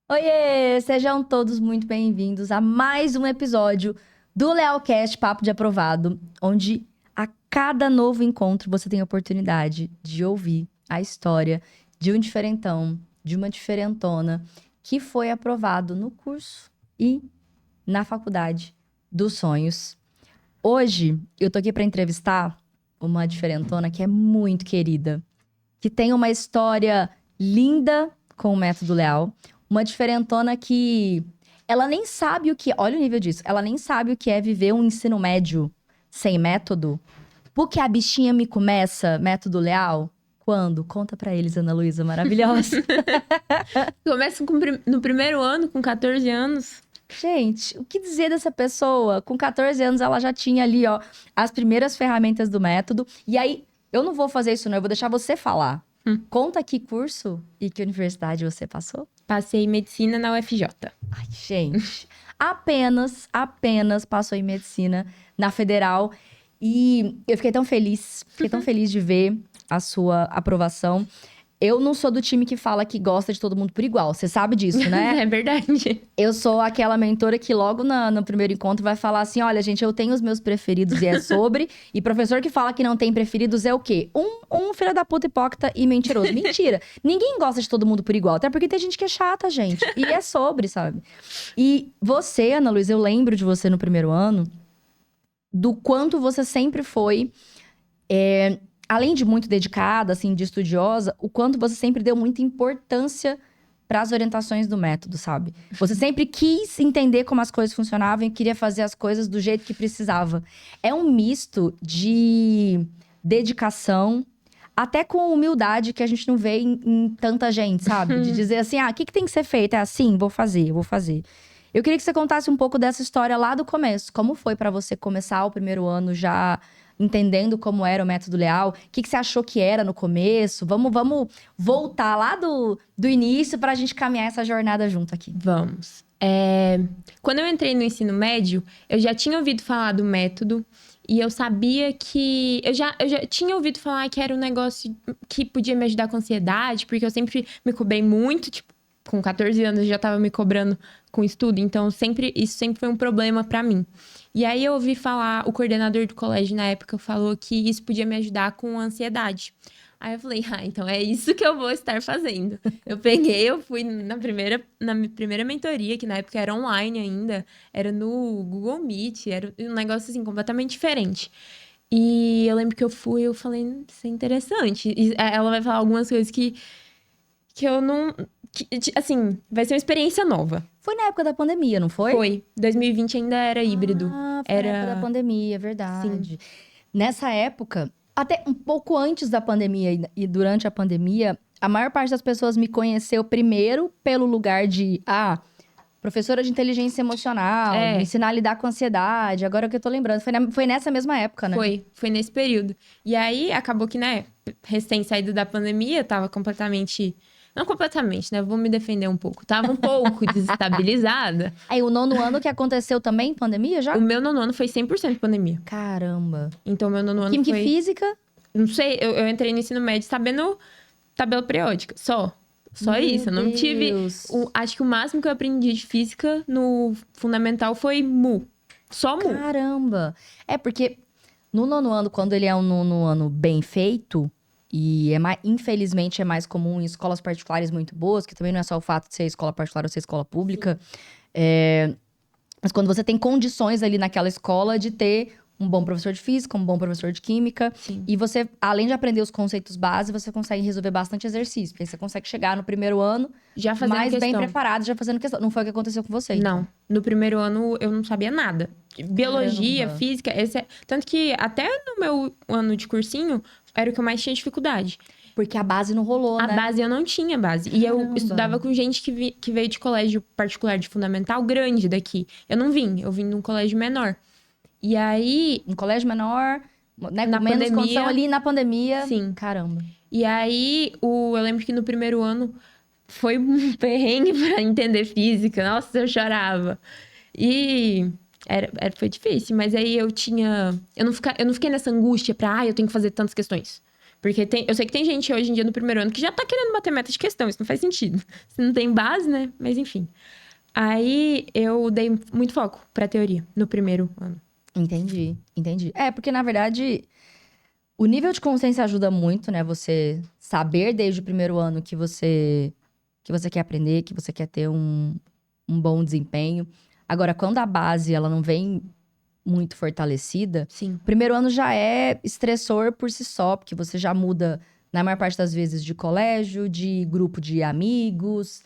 Oiê! Sejam todos muito bem-vindos a mais um episódio do Lealcast Papo de Aprovado, onde a cada novo encontro você tem a oportunidade de ouvir a história de um diferentão, de uma diferentona que foi aprovado no curso e na faculdade dos sonhos. Hoje eu tô aqui para entrevistar uma diferentona que é muito querida, que tem uma história linda com o método Leal. Uma diferentona que ela nem sabe o que. Olha o nível disso. Ela nem sabe o que é viver um ensino médio sem método. Porque a bichinha me começa, método Leal? Quando? Conta pra eles, Ana Luísa, maravilhosa. Começa no primeiro ano, com 14 anos. Gente, o que dizer dessa pessoa? Com 14 anos, ela já tinha ali, ó, as primeiras ferramentas do método. E aí, eu não vou fazer isso, não. Eu vou deixar você falar. Conta que curso e que universidade você passou? Passei medicina na UFJ. Ai, gente, apenas passou em medicina na Federal. E eu fiquei tão feliz de ver a sua aprovação. Eu não sou do time que fala que gosta de todo mundo por igual, você sabe disso, né? É verdade. Eu sou aquela mentora que logo no primeiro encontro vai falar assim: olha, gente, eu tenho os meus preferidos e é sobre. E professor que fala que não tem preferidos é o quê? Um filho da puta hipócrita e mentiroso. Mentira. Ninguém gosta de todo mundo por igual, até porque tem gente que é chata, gente. E é sobre, sabe? E você, Ana Luísa, eu lembro de você no primeiro ano, do quanto você sempre foi, além de muito dedicada, assim, de estudiosa, o quanto você sempre deu muita importância para as orientações do método, sabe? Você sempre quis entender como as coisas funcionavam e queria fazer as coisas do jeito que precisava. É um misto de dedicação, até com humildade que a gente não vê em tanta gente, sabe? De dizer assim, o que tem que ser feito? É assim, vou fazer, vou fazer. Eu queria que você contasse um pouco dessa história lá do começo. Como foi para você começar o primeiro ano já entendendo como era o método Leal? O que você achou que era no começo? Vamos voltar lá do início pra gente caminhar essa jornada junto aqui. Vamos. Quando eu entrei no ensino médio, eu já tinha ouvido falar do método. E eu sabia que... Eu já tinha ouvido falar que era um negócio que podia me ajudar com ansiedade. Porque eu sempre me cobrei muito, tipo, com 14 anos eu já tava me cobrando com estudo. Então, isso sempre foi um problema pra mim. E aí eu ouvi falar, o coordenador do colégio na época falou que isso podia me ajudar com ansiedade. Aí eu falei, então é isso que eu vou estar fazendo. Eu fui na minha primeira mentoria, que na época era online ainda, era no Google Meet, era um negócio assim completamente diferente. E eu lembro que eu falei, isso é interessante. E ela vai falar algumas coisas que eu não. Assim, vai ser uma experiência nova. Foi na época da pandemia, não foi? Foi. 2020 ainda era híbrido. Foi na época da Era. pandemia, é verdade. Nessa época, até um pouco antes da pandemia e durante a pandemia, a maior parte das pessoas me conheceu primeiro pelo lugar de, professora de inteligência emocional, me ensinar a lidar com ansiedade. Agora que eu tô lembrando, foi nessa mesma época, né? Foi nesse período. E aí, acabou que, né, recém saído da pandemia, tava completamente... Não completamente, né? Vou me defender um pouco. Tava um pouco desestabilizada. Aí, o nono ano que aconteceu também, pandemia já? O meu nono ano foi 100% pandemia. Caramba. Então, meu nono ano Química foi... e física? Não sei, eu entrei no ensino médio sabendo tabela periódica, só. Só Meu isso, eu não tive... Deus. Acho que o máximo que eu aprendi de física no fundamental foi mu. Só mu. Caramba. É porque no nono ano, quando ele é um nono ano bem feito, e infelizmente é mais comum em escolas particulares muito boas, que também não é só o fato de ser escola particular ou ser escola pública, mas quando você tem condições ali naquela escola de ter um bom professor de física, um bom professor de química. Sim. E você, além de aprender os conceitos básicos, você consegue resolver bastante exercício. Porque aí você consegue chegar no primeiro ano Já fazendo mais bem questão. preparado, já fazendo questão. Não foi o que aconteceu com você, então? Não. No primeiro ano, eu não sabia nada. Biologia, Caramba. física... Tanto que até no meu ano de cursinho, era o que eu mais tinha dificuldade. Porque a base não rolou, A né? base eu não tinha base. E eu Caramba. estudava com gente que veio de colégio particular de fundamental grande daqui. Eu vim de um colégio menor. E aí... Um colégio menor, né? Na Com menos pandemia, condição ali na pandemia. sim. Caramba. E aí, eu lembro que no primeiro ano foi um perrengue pra entender física. Nossa, eu chorava. E foi difícil, mas aí eu tinha... Eu não fiquei nessa angústia pra, eu tenho que fazer tantas questões. Porque eu sei que tem gente hoje em dia no primeiro ano que já tá querendo bater meta de questão. Isso não faz sentido. Você não tem base, né? Mas enfim. Aí eu dei muito foco pra teoria no primeiro ano. Entendi. Porque na verdade, o nível de consciência ajuda muito, né? Você saber desde o primeiro ano que você quer aprender, que você quer ter um bom desempenho. Agora, quando a base ela não vem muito fortalecida, Sim. o primeiro ano já é estressor por si só, porque você já muda, na maior parte das vezes, de colégio, de grupo de amigos,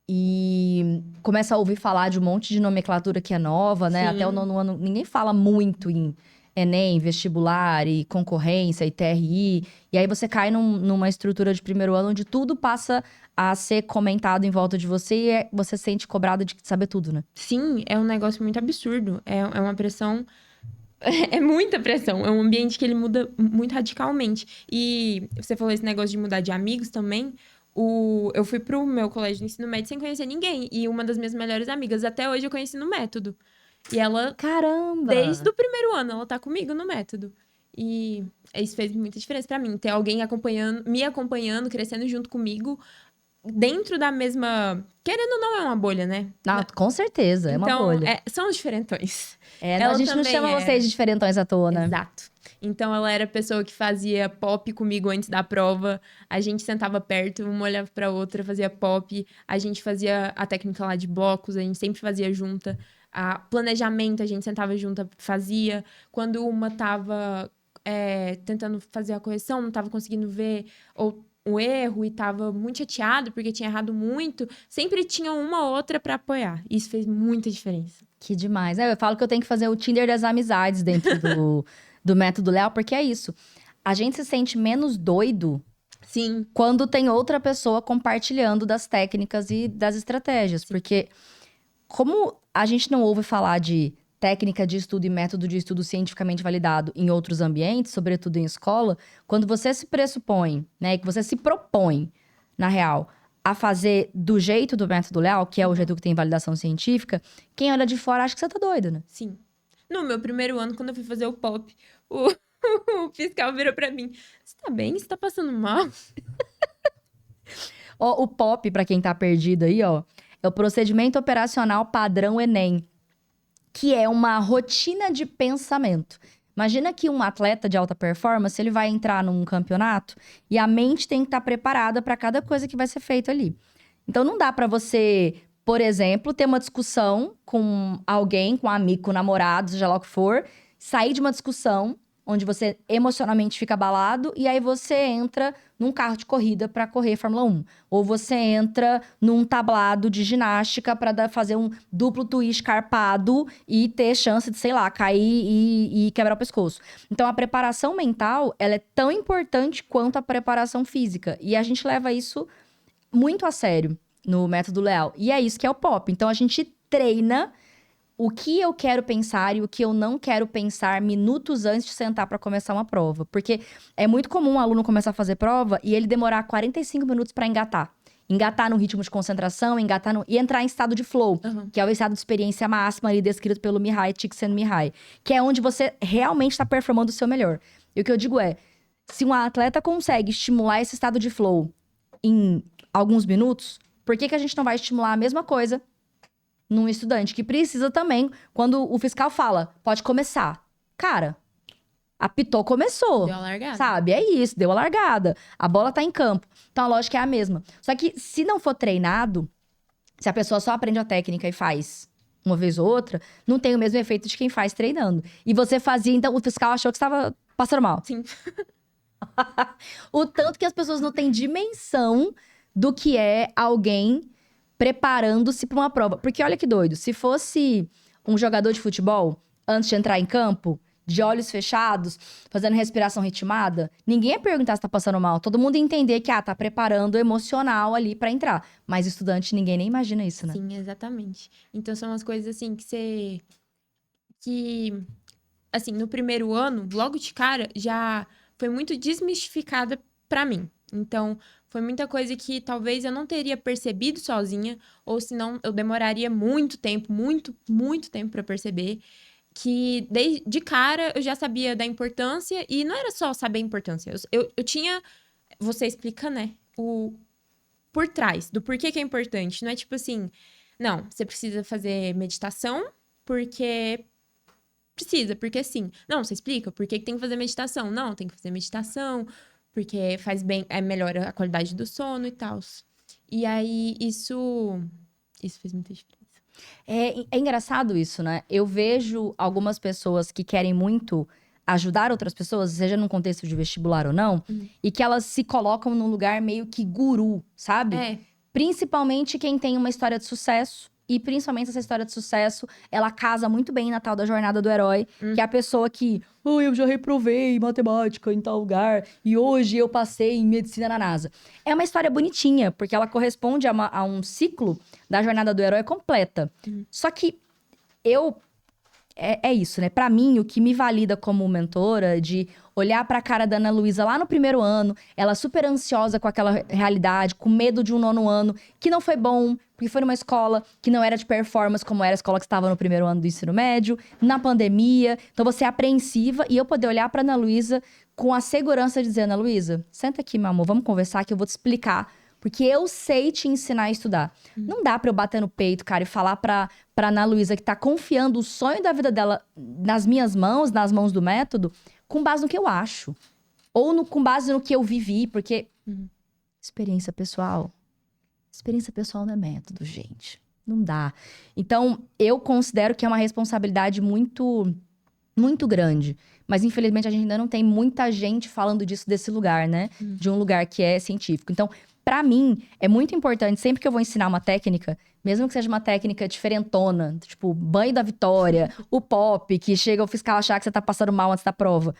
e começa a ouvir falar de um monte de nomenclatura que é nova, né? Sim. Até o nono ano, ninguém fala muito em Enem, vestibular e concorrência e TRI. E aí você cai numa estrutura de primeiro ano onde tudo passa a ser comentado em volta de você e você se sente cobrado de saber tudo, né? Sim, é um negócio muito absurdo. É uma pressão. É muita pressão. É um ambiente que ele muda muito radicalmente. E você falou esse negócio de mudar de amigos também. Eu fui pro meu colégio de ensino médio sem conhecer ninguém. E uma das minhas melhores amigas, até hoje, eu conheci no método. E ela, Caramba! desde o primeiro ano, ela tá comigo no método. E isso fez muita diferença pra mim. Ter alguém me acompanhando, crescendo junto comigo, dentro da mesma. Querendo ou não, é uma bolha, né? Ah, com certeza, é uma Então, bolha. são os diferentões. A Ela gente não também chama vocês de diferentões à toa, né? Exato. Então, ela era a pessoa que fazia pop comigo antes da prova. A gente sentava perto, uma olhava pra outra, fazia pop. A gente fazia a técnica lá de blocos, a gente sempre fazia junta. A planejamento, a gente sentava junta, fazia. Quando uma tava tentando fazer a correção, não tava conseguindo ver ou o erro e tava muito chateado porque tinha errado muito, sempre tinha uma ou outra pra apoiar. Isso fez muita diferença. Que demais. Eu falo que eu tenho que fazer o Tinder das amizades dentro do método Léo, porque é isso. A gente se sente menos doido Sim. quando tem outra pessoa compartilhando das técnicas e das estratégias. Porque como a gente não ouve falar de técnica de estudo e método de estudo cientificamente validado em outros ambientes, sobretudo em escola, quando você se pressupõe, né, que você se propõe, na real, a fazer do jeito do método Léo, que é o jeito que tem validação científica, quem olha de fora acha que você tá doida, né? Sim. No meu primeiro ano, quando eu fui fazer o pop, o, o fiscal virou pra mim: Você tá bem? Você tá passando mal? O POP, pra quem tá perdido aí, ó, é o Procedimento Operacional Padrão Enem, que é uma rotina de pensamento. Imagina que um atleta de alta performance, ele vai entrar num campeonato e a mente tem que estar preparada para cada coisa que vai ser feita ali. Então não dá para você, por exemplo, ter uma discussão com alguém, com um amigo, com um namorado, seja lá o que for, sair de uma discussão onde você emocionalmente fica abalado e aí você entra num carro de corrida para correr Fórmula 1. Ou você entra num tablado de ginástica para fazer um duplo twist carpado e ter chance de, sei lá, cair e quebrar o pescoço. Então, a preparação mental, ela é tão importante quanto a preparação física. E a gente leva isso muito a sério no método Leal. E é isso que é o POP. Então, a gente treina o que eu quero pensar e o que eu não quero pensar minutos antes de sentar para começar uma prova. Porque é muito comum um aluno começar a fazer prova e ele demorar 45 minutos para engatar. Engatar no ritmo de concentração, e entrar em estado de flow, que é o estado de experiência máxima ali descrito pelo Mihai Csikszentmihalyi, que é onde você realmente está performando o seu melhor. E o que eu digo é, se um atleta consegue estimular esse estado de flow em alguns minutos, por que a gente não vai estimular a mesma coisa num estudante que precisa também, quando o fiscal fala, pode começar. Cara, apitou, começou. Deu a largada. Sabe? É isso, deu a largada. A bola tá em campo. Então a lógica é a mesma. Só que se não for treinado, se a pessoa só aprende a técnica e faz uma vez ou outra, não tem o mesmo efeito de quem faz treinando. E você fazia, então o fiscal achou que estava passando mal. Sim. O tanto que as pessoas não têm dimensão do que é alguém preparando-se para uma prova. Porque olha que doido, se fosse um jogador de futebol, antes de entrar em campo, de olhos fechados, fazendo respiração ritmada, ninguém ia perguntar se tá passando mal. Todo mundo ia entender que, tá preparando o emocional ali para entrar. Mas estudante, ninguém nem imagina isso, né? Sim, exatamente. Então, são umas coisas assim que assim, no primeiro ano, logo de cara, já foi muito desmistificada pra mim. Então, foi muita coisa que talvez eu não teria percebido sozinha, ou senão eu demoraria muito tempo pra perceber. que desde de cara eu já sabia da importância, e não era só saber a importância. Eu tinha, você explica, né, o por trás, do porquê que é importante. Não é tipo assim, não, você precisa fazer meditação porque precisa, porque sim. Não, você explica por que que tem que fazer meditação. Não, tem que fazer meditação porque faz bem, melhora a qualidade do sono e tal. E aí, isso fez muita diferença. É engraçado isso, né? Eu vejo algumas pessoas que querem muito ajudar outras pessoas, seja num contexto de vestibular ou não, e que elas se colocam num lugar meio que guru, sabe? É, Principalmente quem tem uma história de sucesso. E principalmente essa história de sucesso, ela casa muito bem na tal da jornada do herói, que é a pessoa que, eu já reprovei matemática em tal lugar, e hoje eu passei em medicina na NASA. É uma história bonitinha, porque ela corresponde a um ciclo da jornada do herói completa. Só que eu é isso, né? Pra mim, o que me valida como mentora, de olhar pra cara da Ana Luísa lá no primeiro ano, ela super ansiosa com aquela realidade, com medo de um nono ano, que não foi bom, porque foi numa escola que não era de performance, como era a escola que estava no primeiro ano do ensino médio, na pandemia. Então, você é apreensiva, e eu poder olhar pra Ana Luísa com a segurança de dizer, Ana Luísa, senta aqui, meu amor, vamos conversar que eu vou te explicar. Porque eu sei te ensinar a estudar. Não dá pra eu bater no peito, cara, e falar pra Ana Luísa que tá confiando o sonho da vida dela nas minhas mãos, nas mãos do método, com base no que eu acho. Ou com base no que eu vivi, porque experiência pessoal. Experiência pessoal não é método, gente. Não dá. Então, eu considero que é uma responsabilidade muito, muito grande. Mas, infelizmente, a gente ainda não tem muita gente falando disso desse lugar, né? De um lugar que é científico. Então, pra mim, é muito importante, sempre que eu vou ensinar uma técnica, mesmo que seja uma técnica diferentona, tipo banho da Vitória, o pop, que chega o fiscal achar que você tá passando mal antes da prova.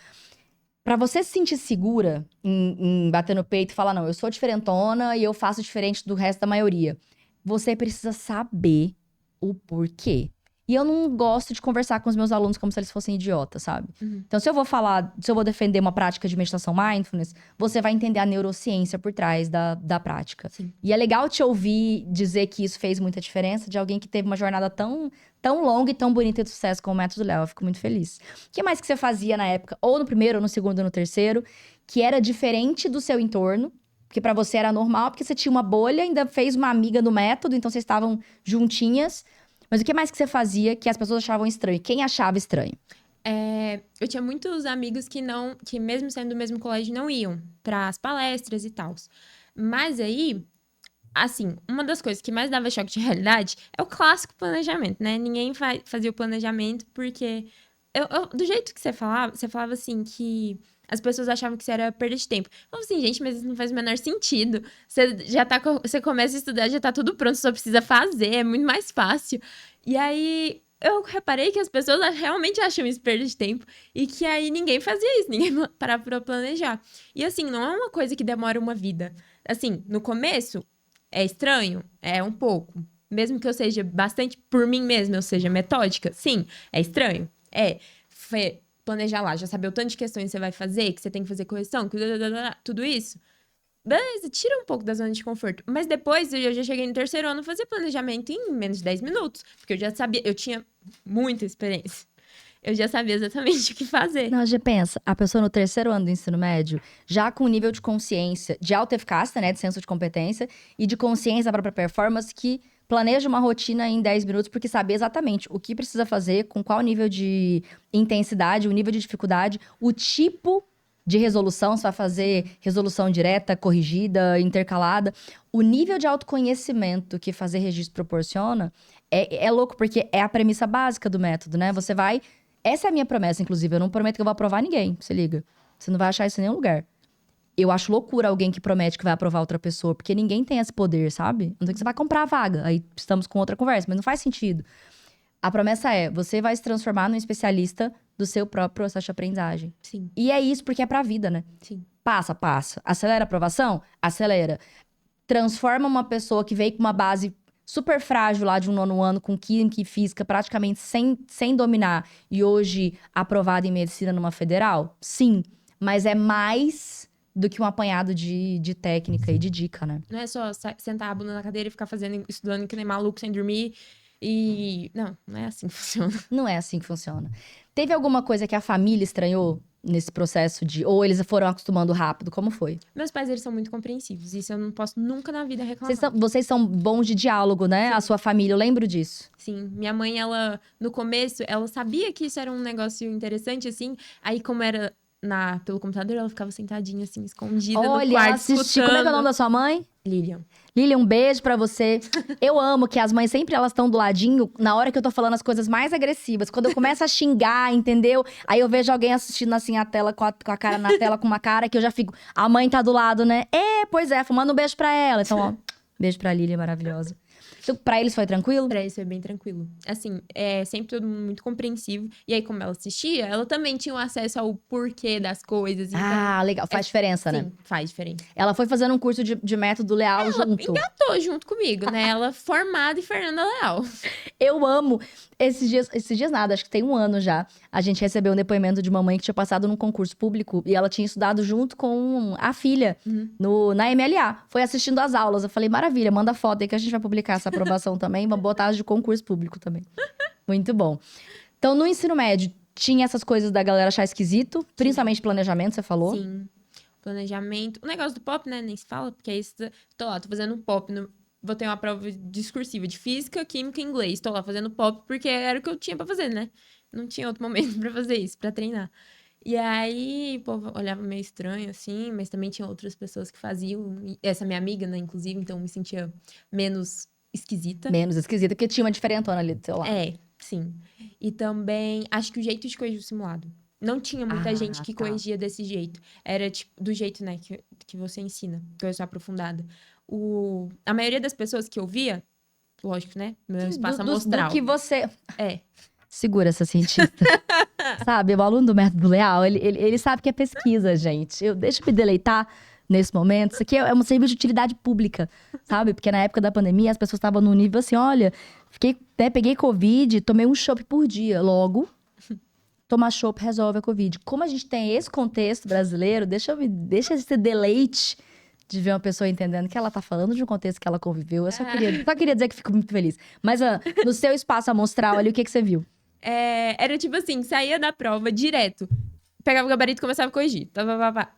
Pra você se sentir segura em bater no peito e falar, não, eu sou diferentona e eu faço diferente do resto da maioria. Você precisa saber o porquê. E eu não gosto de conversar com os meus alunos como se eles fossem idiotas, sabe? Então, se eu vou defender uma prática de meditação mindfulness, você vai entender a neurociência por trás da prática. Sim. E é legal te ouvir dizer que isso fez muita diferença de alguém que teve uma jornada tão longa e tão bonita e de sucesso como o Método Léo. Eu fico muito feliz. O que mais que você fazia na época, ou no primeiro, ou no segundo, ou no terceiro, que era diferente do seu entorno? Porque pra você era normal, porque você tinha uma bolha, ainda fez uma amiga no método, então vocês estavam juntinhas. Mas o que mais que você fazia que as pessoas achavam estranho? Quem achava estranho? Eu tinha muitos amigos que mesmo sendo do mesmo colégio, não iam para as palestras e tal. Mas aí, assim, uma das coisas que mais dava choque de realidade é o clássico planejamento, né? Ninguém fazia o planejamento porque do jeito que você falava assim que as pessoas achavam que isso era perda de tempo. Eu falava assim, gente, mas isso não faz o menor sentido. Você começa a estudar, já tá tudo pronto, só precisa fazer, é muito mais fácil. E aí, eu reparei que as pessoas realmente acham isso perda de tempo e que aí ninguém fazia isso, ninguém parava pra planejar. E assim, não é uma coisa que demora uma vida. Assim, no começo, é estranho? É um pouco. Mesmo que eu seja bastante, por mim mesma, eu seja metódica, sim, é estranho. Planejar lá, já saber o tanto de questões que você vai fazer, que você tem que fazer correção, tudo isso. Beleza, tira um pouco da zona de conforto. Mas depois, eu já cheguei no terceiro ano, fazer planejamento em menos de 10 minutos. Porque eu já sabia, eu tinha muita experiência. Eu já sabia exatamente o que fazer. Não, já pensa, a pessoa no terceiro ano do ensino médio, já com um nível de consciência, de autoeficácia, né, de senso de competência, e de consciência da própria performance, que planeja uma rotina em 10 minutos, porque sabe exatamente o que precisa fazer, com qual nível de intensidade, o nível de dificuldade, o tipo de resolução, se vai fazer resolução direta, corrigida, intercalada. O nível de autoconhecimento que fazer registro proporciona é louco, porque é a premissa básica do método, né? Você vai... Essa é a minha promessa, inclusive. Eu não prometo que eu vou aprovar ninguém, se liga. Você não vai achar isso em nenhum lugar. Eu acho loucura alguém que promete que vai aprovar outra pessoa, porque ninguém tem esse poder, sabe? Não sei que você vai comprar a vaga, aí estamos com outra conversa, mas não faz sentido. A promessa é, você vai se transformar num especialista do seu próprio processo de aprendizagem. Sim. E é isso porque é pra vida, né? Sim. Passa. Acelera a aprovação? Acelera. Transforma uma pessoa que veio com uma base super frágil lá de um nono ano, com química e física praticamente sem dominar, e hoje aprovada em medicina numa federal? Sim. Mas é mais do que um apanhado de técnica e de dica, né? Não é só sentar a bunda na cadeira e ficar estudando que nem maluco, sem dormir, E não é assim que funciona. Não é assim que funciona. Teve alguma coisa que a família estranhou nesse processo de... Ou eles foram acostumando rápido? Como foi? Meus pais, eles são muito compreensivos. Isso eu não posso nunca na vida reclamar. Vocês são bons de diálogo, né? Sim. A sua família, eu lembro disso. Sim, minha mãe, ela, no começo, ela sabia que isso era um negócio interessante, assim. Aí, como era pelo computador, ela ficava sentadinha, assim, escondida no quarto, Olha, assisti. Como é que é o nome da sua mãe? Lilian. Lilian, um beijo pra você. Eu amo que as mães sempre elas estão do ladinho na hora que eu tô falando as coisas mais agressivas. Quando eu começo a xingar, entendeu? Aí eu vejo alguém assistindo assim a tela, com a cara na tela, com uma cara que eu já fico... A mãe tá do lado, né? Pois é, manda um beijo pra ela. Então, ó, beijo pra Lilian, maravilhosa. Então, pra eles foi tranquilo? Pra eles foi bem tranquilo. Assim, sempre todo mundo muito compreensivo. E aí, como ela assistia, ela também tinha um acesso ao porquê das coisas. Então, Ah, legal. Faz diferença, né? sim, faz diferença. Ela foi fazendo um curso de método Leal junto. Engatou junto comigo, né? Ela formada e Fernanda Leal. Eu amo. Esses dias nada, acho que tem um ano já. A gente recebeu um depoimento de uma mãe que tinha passado num concurso público e ela tinha estudado junto com a filha na MLA. Foi assistindo às aulas. Eu falei, maravilha, manda foto aí que a gente vai publicar essa aprovação também. Vamos botar as de concurso público também. Muito bom. Então, no ensino médio, tinha essas coisas da galera achar esquisito, principalmente planejamento, você falou? Sim. Planejamento. O negócio do pop, né? Nem se fala, porque é isso. Tô lá, tô fazendo um pop. Vou ter uma prova discursiva de física, química e inglês. Tô lá fazendo pop porque era o que eu tinha pra fazer, né? Não tinha outro momento pra fazer isso, pra treinar. E aí, o povo olhava meio estranho, assim, mas também tinha outras pessoas que faziam. Essa minha amiga, né, inclusive, então eu me sentia menos esquisita. Menos esquisita, porque tinha uma diferentona ali do seu lado. Sim. E também, acho que o jeito de corrigir o simulado. Não tinha muita gente que corrigia desse jeito. Era, tipo, do jeito, né, que você ensina, correção aprofundada. A maioria das pessoas que eu via, lógico, né, meu espaço amostral. Do que você... É. Segura essa cientista. Sabe, o aluno do método Leal, ele sabe que é pesquisa, gente. Deixa eu me deleitar nesse momento. Isso aqui é um serviço de utilidade pública, sabe? Porque na época da pandemia, as pessoas estavam no nível assim, olha, peguei Covid, tomei um chopp por dia. Logo, tomar chopp resolve a Covid. Como a gente tem esse contexto brasileiro, deixa esse deleite de ver uma pessoa entendendo que ela tá falando de um contexto que ela conviveu. Eu só queria dizer que fico muito feliz. Mas no seu espaço amostral ali, o que você viu? Era tipo assim, saía da prova direto. Pegava o gabarito e começava a corrigir.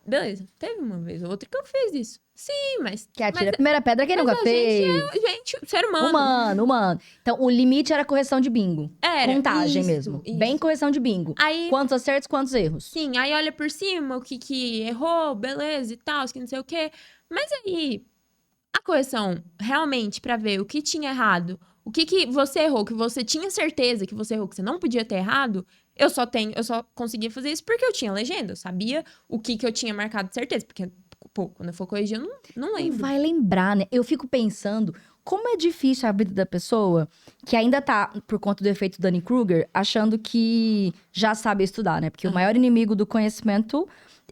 Beleza. Teve uma vez ou outra que eu fiz isso. Sim, mas... Que atira a primeira pedra quem nunca fez. Gente, ser humano. Humano. Então, o limite era correção de bingo. Era. Contagem mesmo. Isso. Bem correção de bingo. Aí, quantos acertos, quantos erros. Sim, aí olha por cima o que errou, beleza e tal, que não sei o quê. Mas aí, a correção, realmente, pra ver o que tinha errado, o que você errou, que você tinha certeza que você errou, que você não podia ter errado, eu só conseguia fazer isso porque eu tinha legenda. Eu sabia o que eu tinha marcado de certeza. Porque, pô, quando eu for corrigir, eu não lembro. Não vai lembrar, né? Eu fico pensando como é difícil a vida da pessoa que ainda tá, por conta do efeito Dunning-Kruger, achando que já sabe estudar, né? Porque o maior inimigo do conhecimento,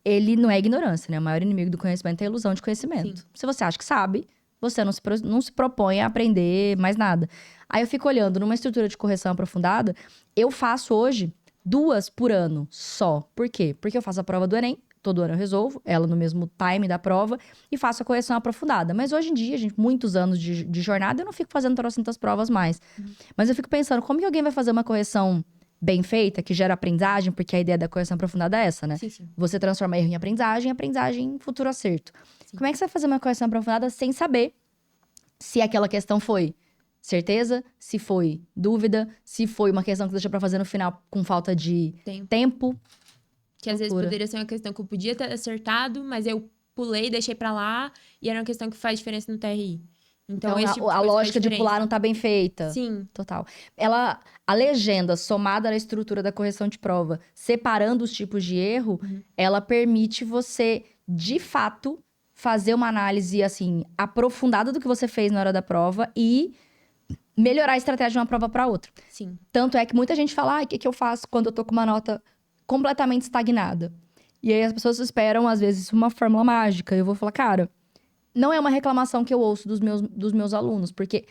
ele não é a ignorância, né? O maior inimigo do conhecimento é a ilusão de conhecimento. Sim. Se você acha que sabe, você não se propõe a aprender mais nada. Aí eu fico olhando, numa estrutura de correção aprofundada, eu faço hoje 2 por ano só. Por quê? Porque eu faço a prova do Enem, todo ano eu resolvo, ela no mesmo time da prova, e faço a correção aprofundada. Mas hoje em dia, gente, muitos anos de jornada, eu não fico fazendo trocentas provas mais. Mas eu fico pensando, como que alguém vai fazer uma correção bem feita, que gera aprendizagem, porque a ideia da correção aprofundada é essa, né? Sim. Você transforma erro em aprendizagem em futuro acerto. Sim. Como é que você vai fazer uma correção aprofundada sem saber se aquela questão foi certeza, se foi dúvida, se foi uma questão que deixou pra fazer no final com falta de tempo. Que às vezes poderia ser uma questão que eu podia ter acertado, mas eu pulei, deixei pra lá, e era uma questão que faz diferença no TRI. Então esse tipo a lógica de pular não tá bem feita. Sim. Total. A legenda, somada à estrutura da correção de prova, separando os tipos de erro, ela permite você, de fato, fazer uma análise, assim, aprofundada do que você fez na hora da prova e melhorar a estratégia de uma prova para outra. Sim. Tanto é que muita gente fala, o que eu faço quando eu tô com uma nota completamente estagnada? E aí as pessoas esperam, às vezes, uma fórmula mágica. E eu vou falar, cara, não é uma reclamação que eu ouço dos meus alunos, porque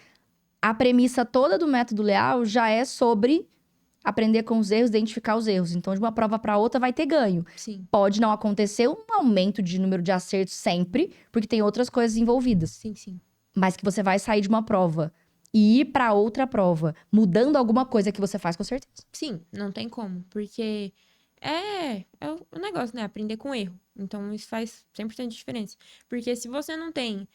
a premissa toda do método Leal já é sobre aprender com os erros, identificar os erros. Então, de uma prova para outra vai ter ganho. Sim. Pode não acontecer um aumento de número de acertos sempre, porque tem outras coisas envolvidas. Sim. Mas que você vai sair de uma prova e ir pra outra prova, mudando alguma coisa que você faz, com certeza. Sim, não tem como. Porque é o negócio, né? Aprender com erro. Então, isso faz 100% de diferença. Porque se você não tem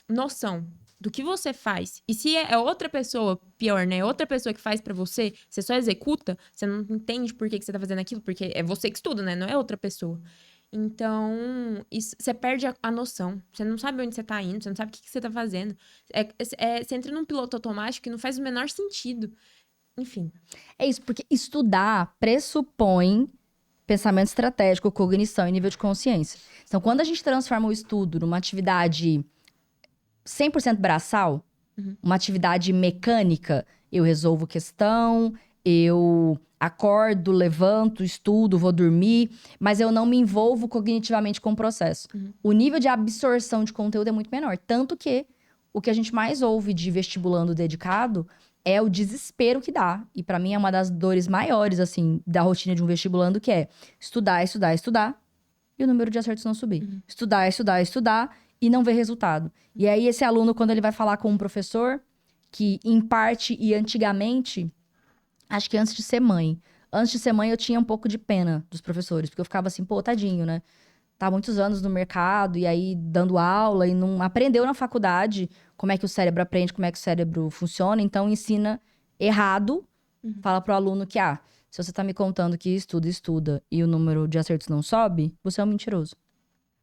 noção do que você faz, e se é outra pessoa, pior, né? Outra pessoa que faz pra você, você só executa, você não entende por que você tá fazendo aquilo, porque é você que estuda, né? Não é outra pessoa. Então, você perde a noção. Você não sabe onde você tá indo, você não sabe o que você tá fazendo. Você entra num piloto automático que não faz o menor sentido. Enfim. É isso, porque estudar pressupõe pensamento estratégico, cognição e nível de consciência. Então, quando a gente transforma o estudo numa atividade 100% braçal, uma atividade mecânica, eu resolvo questão, eu acordo, levanto, estudo, vou dormir, mas eu não me envolvo cognitivamente com o processo. O nível de absorção de conteúdo é muito menor. Tanto que o que a gente mais ouve de vestibulando dedicado é o desespero que dá. E pra mim é uma das dores maiores, assim, da rotina de um vestibulando, que é estudar, estudar, estudar, e o número de acertos não subir. Estudar, estudar, estudar, e não ver resultado. E aí, esse aluno, quando ele vai falar com um professor, que em parte e antigamente, acho que antes de ser mãe eu tinha um pouco de pena dos professores, porque eu ficava assim, pô, tadinho, né? Tá há muitos anos no mercado, e aí dando aula, e não aprendeu na faculdade como é que o cérebro aprende, como é que o cérebro funciona, então ensina errado, fala pro aluno que, se você tá me contando que estuda, estuda, e o número de acertos não sobe, você é um mentiroso.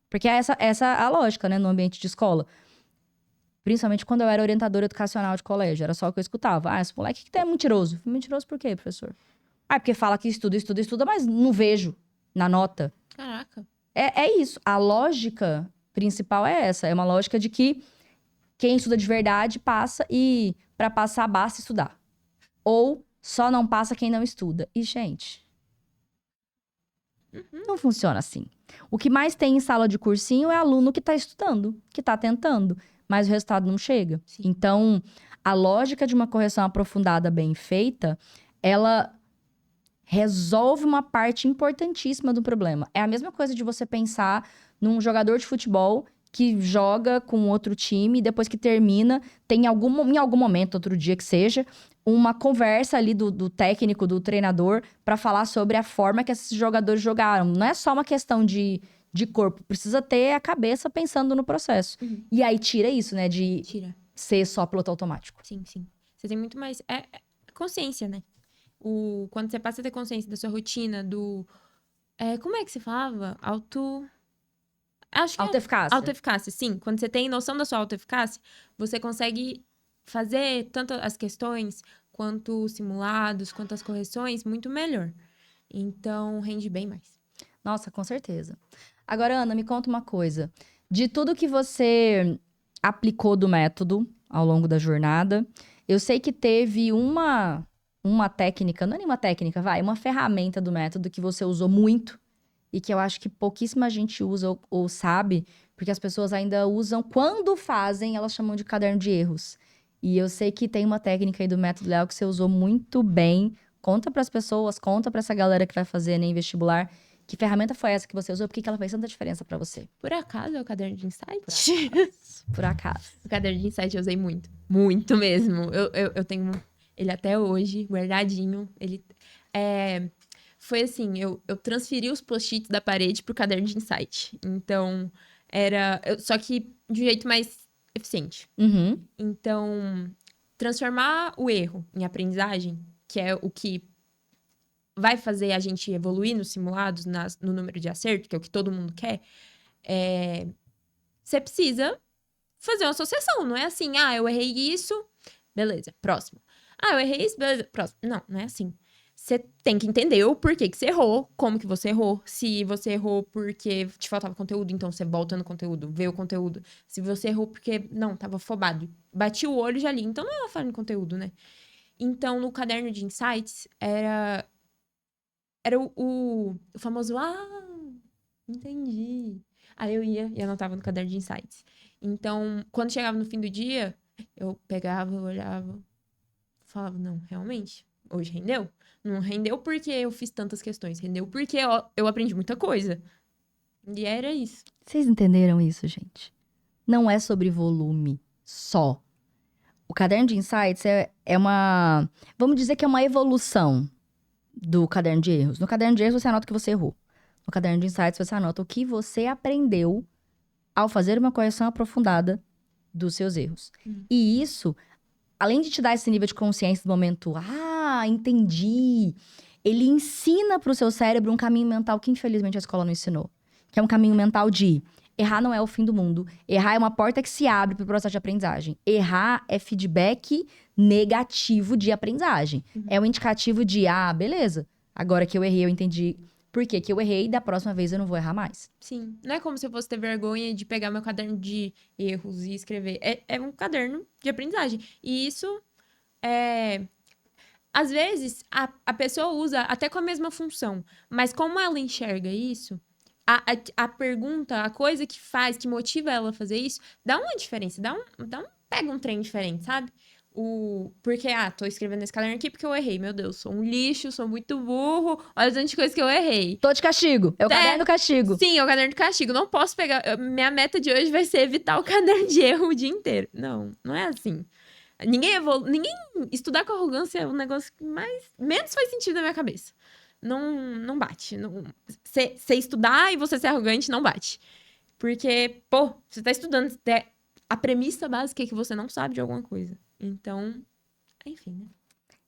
Porque essa é a lógica, né, no ambiente de escola. Principalmente quando eu era orientadora educacional de colégio. Era só o que eu escutava. Esse moleque que é mentiroso. Mentiroso por quê, professor? Porque fala que estuda, estuda, estuda, mas não vejo na nota. Caraca. É isso. A lógica principal é essa. É uma lógica de que quem estuda de verdade passa e para passar basta estudar. Ou só não passa quem não estuda. E, gente, não funciona assim. O que mais tem em sala de cursinho é aluno que tá estudando, que tá tentando, mas o resultado não chega. Sim. Então, a lógica de uma correção aprofundada bem feita, ela resolve uma parte importantíssima do problema. É a mesma coisa de você pensar num jogador de futebol que joga com outro time e depois que termina, tem em algum momento, outro dia que seja, uma conversa ali do técnico, do treinador, para falar sobre a forma que esses jogadores jogaram. Não é só uma questão de corpo, precisa ter a cabeça pensando no processo. E aí tira isso, né, de ser só piloto automático. Sim, sim. Você tem muito mais... É consciência, né? Quando você passa a ter consciência da sua rotina, como é que se falava? Acho que Autoeficácia. Autoeficácia, sim. Quando você tem noção da sua autoeficácia, você consegue fazer tanto as questões, quanto os simulados, quanto as correções, muito melhor. Então, rende bem mais. Nossa, com certeza. Agora, Ana, me conta uma coisa. De tudo que você aplicou do método ao longo da jornada, eu sei que teve uma técnica, não é nenhuma técnica, uma ferramenta do método que você usou muito e que eu acho que pouquíssima gente usa ou sabe, porque as pessoas ainda usam, quando fazem, elas chamam de caderno de erros. E eu sei que tem uma técnica aí do método Léo que você usou muito bem. Conta para as pessoas, conta para essa galera que vai fazer Enem vestibular. Que ferramenta foi essa que você usou? Por que ela fez tanta diferença para você? Por acaso é o caderno de insight? Por acaso. O caderno de insight eu usei muito. Muito mesmo. Eu tenho ele até hoje, guardadinho. Ele foi assim, eu transferi os post-its da parede pro caderno de insight. Então, só que de um jeito mais eficiente. Então, transformar o erro em aprendizagem, que é o que vai fazer a gente evoluir nos simulados, no número de acerto, que é o que todo mundo quer, você precisa fazer uma associação. Não é assim, eu errei isso, beleza, próximo. Eu errei isso, beleza, próximo. Não é assim. Você tem que entender o porquê que você errou, como que você errou. Se você errou porque te faltava conteúdo, então você volta no conteúdo, vê o conteúdo. Se você errou porque, tava afobado, bati o olho e já li. Então não é uma falha de conteúdo, né? Então, no caderno de insights, era o famoso, entendi. Aí eu ia e anotava no caderno de insights. Então, quando chegava no fim do dia, eu pegava, olhava, falava, não, realmente, hoje rendeu? Não rendeu porque eu fiz tantas questões, rendeu porque eu aprendi muita coisa. E era isso. Vocês entenderam isso, gente? Não é sobre volume só. O caderno de insights é uma... Vamos dizer que é uma evolução do caderno de erros. No caderno de erros, você anota o que você errou. No caderno de insights, você anota o que você aprendeu ao fazer uma correção aprofundada dos seus erros. E isso, além de te dar esse nível de consciência do momento, entendi, ele ensina pro seu cérebro um caminho mental que, infelizmente, a escola não ensinou. Que é um caminho mental de... Errar não é o fim do mundo. Errar é uma porta que se abre pro processo de aprendizagem. Errar é feedback negativo de aprendizagem. É um indicativo de, beleza. Agora que eu errei, eu entendi por que eu errei. Da próxima vez eu não vou errar mais. Sim. Não é como se eu fosse ter vergonha de pegar meu caderno de erros e escrever. É um caderno de aprendizagem. E isso é... Às vezes, a pessoa usa até com a mesma função. Mas como ela enxerga isso... A pergunta, a coisa que faz, que motiva ela a fazer isso, dá uma diferença, pega um trem diferente, sabe? Porque, tô escrevendo esse caderno aqui porque eu errei. Meu Deus, sou um lixo, sou muito burro, olha as tantas coisas que eu errei. Tô de castigo, é o caderno do castigo. Sim, é o caderno do castigo, não posso pegar, minha meta de hoje vai ser evitar o caderno de erro o dia inteiro. Não é assim. Ninguém estudar com arrogância é o negócio que menos faz sentido na minha cabeça. Não bate. Você estudar e você ser arrogante não bate. Porque, você tá estudando. A premissa básica é que você não sabe de alguma coisa. Então, enfim, né?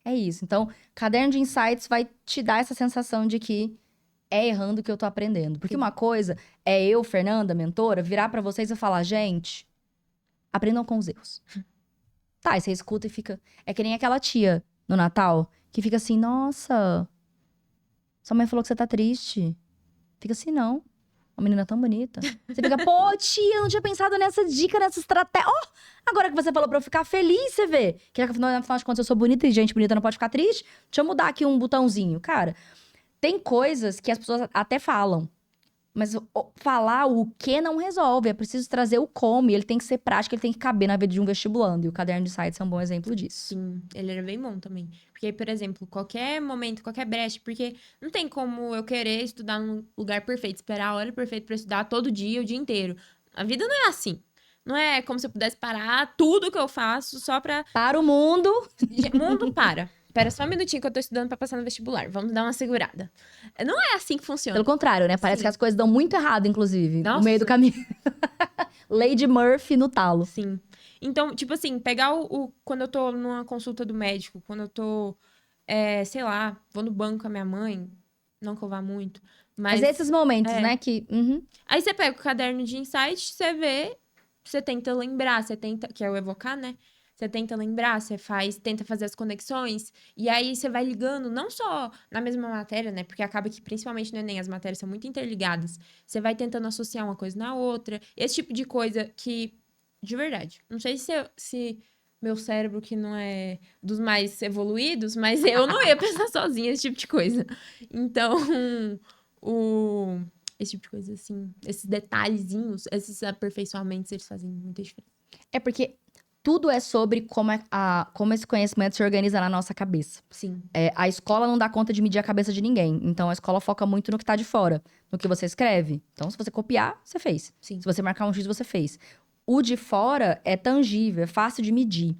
É isso. Então, caderno de insights vai te dar essa sensação de que é errando que eu tô aprendendo. Porque uma coisa é eu, Fernanda, mentora, virar pra vocês e falar, gente, aprendam com os erros. Tá, e você escuta e fica... É que nem aquela tia no Natal que fica assim, nossa... Sua mãe falou que você tá triste. Fica assim, não. Uma menina tão bonita. Você fica, tia, eu não tinha pensado nessa dica, nessa estratégia. Agora que você falou pra eu ficar feliz, você vê. Que afinal de contas eu sou bonita e gente bonita não pode ficar triste. Deixa eu mudar aqui um botãozinho. Cara, tem coisas que as pessoas até falam. Mas falar o que não resolve. É preciso trazer o como. E ele tem que ser prático, ele tem que caber na vida de um vestibulando. E o caderno de insights é um bom exemplo disso. Sim, ele era bem bom também. Porque, por exemplo, qualquer momento, qualquer brecha, porque não tem como eu querer estudar num lugar perfeito, esperar a hora perfeita pra estudar todo dia, o dia inteiro. A vida não é assim. Não é como se eu pudesse parar tudo que eu faço só pra... Para o mundo. Mundo, para. Espera só um minutinho que eu tô estudando pra passar no vestibular. Vamos dar uma segurada. Não é assim que funciona. Pelo contrário, né? Parece Sim. que as coisas dão muito errado, inclusive. Nossa. No meio do caminho. Lady Murphy no talo. Sim. Então, tipo assim, pegar quando eu tô numa consulta do médico, quando eu tô, sei lá, vou no banco com a minha mãe, não que eu vá muito, Mas esses momentos, né, que... Aí você pega o caderno de insight, você vê, você tenta lembrar, que é o evocar, né? Você tenta lembrar, tenta fazer as conexões, e aí você vai ligando, não só na mesma matéria, né? Porque acaba que, principalmente no Enem, as matérias são muito interligadas. Você vai tentando associar uma coisa na outra. Esse tipo de coisa que, de verdade, não sei se meu cérebro, que não é dos mais evoluídos, mas eu não ia pensar sozinha esse tipo de coisa. Então, esse tipo de coisa, assim, esses detalhezinhos, esses aperfeiçoamentos, eles fazem muita diferença. É porque tudo é sobre como esse conhecimento se organiza na nossa cabeça. Sim. A escola não dá conta de medir a cabeça de ninguém. Então, a escola foca muito no que tá de fora. No que você escreve. Então, se você copiar, você fez. Sim. Se você marcar um X, você fez. O de fora é tangível, é fácil de medir.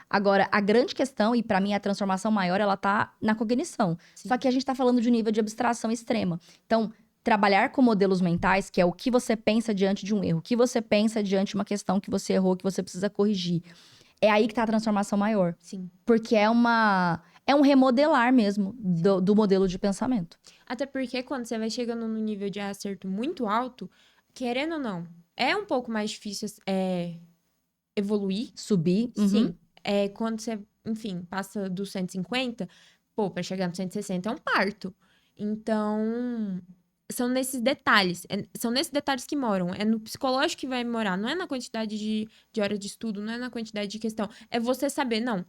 Agora, a grande questão, e pra mim a transformação maior, ela tá na cognição. Sim. Só que a gente tá falando de um nível de abstração extrema. Então, trabalhar com modelos mentais, que é o que você pensa diante de um erro, o que você pensa diante de uma questão que você errou, que você precisa corrigir. É aí que tá a transformação maior. Sim. Porque é um remodelar mesmo do modelo de pensamento. Até porque quando você vai chegando num nível de acerto muito alto, querendo ou não, é um pouco mais difícil evoluir. Subir. Sim. Quando você, enfim, passa dos 150, pra chegar no 160 é um parto. Então, são nesses detalhes. São nesses detalhes que moram. É no psicológico que vai morar. Não é na quantidade de horas de estudo, não é na quantidade de questão. É você saber, não,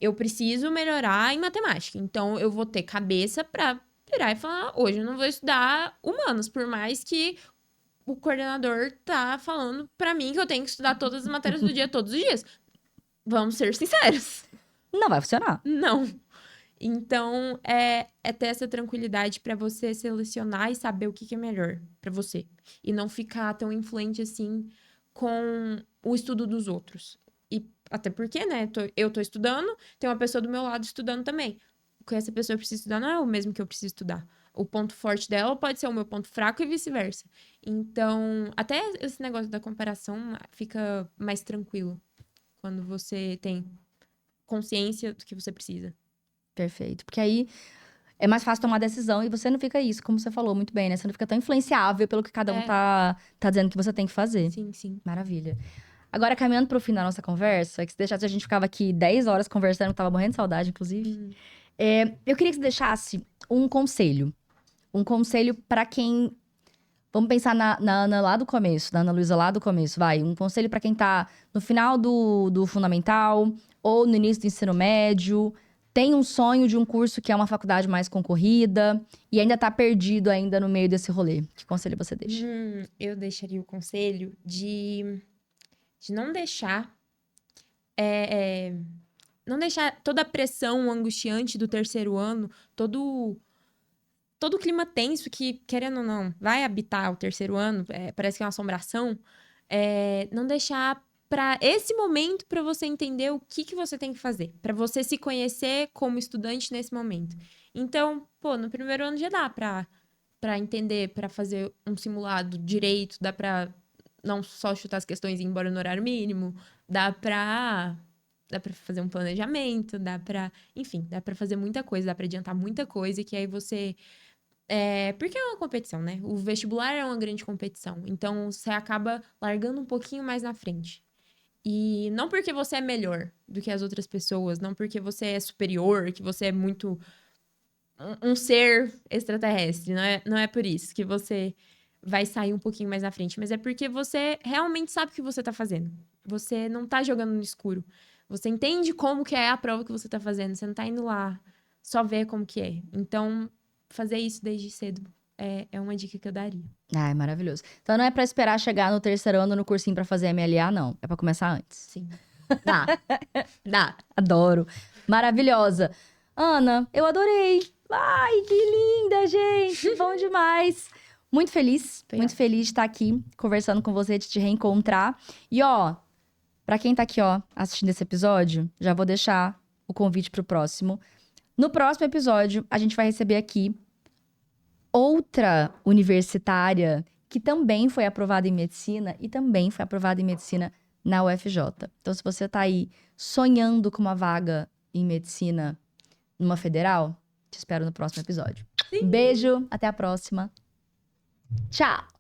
eu preciso melhorar em matemática. Então, eu vou ter cabeça pra virar e falar, hoje eu não vou estudar humanos, por mais que o coordenador tá falando pra mim que eu tenho que estudar todas as matérias do dia, todos os dias. Vamos ser sinceros. Não vai funcionar. Não. Então, é ter essa tranquilidade pra você selecionar e saber o que é melhor pra você. E não ficar tão influente assim com o estudo dos outros. E Até porque, né, eu tô estudando, tem uma pessoa do meu lado estudando também. O que essa pessoa precisa estudar não é o mesmo que eu preciso estudar. O ponto forte dela pode ser o meu ponto fraco e vice-versa. Então, até esse negócio da comparação fica mais tranquilo quando você tem consciência do que você precisa. Perfeito. Porque aí é mais fácil tomar decisão e você não fica isso, como você falou muito bem, né? Você não fica tão influenciável pelo que cada um tá dizendo que você tem que fazer. Sim, sim. Maravilha. Agora, caminhando pro fim da nossa conversa, que se deixasse a gente ficava aqui 10 horas conversando, tava morrendo de saudade, inclusive. Eu queria que você deixasse um conselho. Um conselho pra quem... Vamos pensar na Ana lá do começo, na Ana Luísa lá do começo, vai. Um conselho pra quem tá no final do fundamental ou no início do ensino médio, tem um sonho de um curso que é uma faculdade mais concorrida e ainda tá perdido ainda no meio desse rolê. Que conselho você deixa? Eu deixaria o conselho de não deixar não deixar toda a pressão angustiante do terceiro ano, todo o clima tenso que, querendo ou não, vai habitar o terceiro ano, parece que é uma assombração, não deixar para esse momento para você entender o que você tem que fazer, para você se conhecer como estudante nesse momento. Então, no primeiro ano já dá para entender, para fazer um simulado direito, dá para não só chutar as questões e ir embora no horário mínimo, dá para fazer um planejamento, enfim, dá para fazer muita coisa, dá para adiantar muita coisa, que aí você porque é uma competição, né? O vestibular é uma grande competição. Então, você acaba largando um pouquinho mais na frente. E não porque você é melhor do que as outras pessoas, não porque você é superior, que você é muito um ser extraterrestre. Não é por isso que você vai sair um pouquinho mais na frente. Mas é porque você realmente sabe o que você tá fazendo. Você não tá jogando no escuro. Você entende como que é a prova que você tá fazendo. Você não tá indo lá só ver como que é. Então, fazer isso desde cedo é uma dica que eu daria. Ah, é maravilhoso. Então não é pra esperar chegar no terceiro ano no cursinho pra fazer MLA, não. É pra começar antes. Sim. Dá. Adoro. Maravilhosa. Ana, eu adorei. Ai, que linda, gente. Bom demais. Muito feliz de estar aqui conversando com você, de te reencontrar. E ó, pra quem tá aqui, ó, assistindo esse episódio, já vou deixar o convite pro próximo. No próximo episódio, a gente vai receber aqui outra universitária que também foi aprovada em medicina e também foi aprovada em medicina na UFJ. Então, se você tá aí sonhando com uma vaga em medicina numa federal, te espero no próximo episódio. Sim. Beijo, até a próxima. Tchau!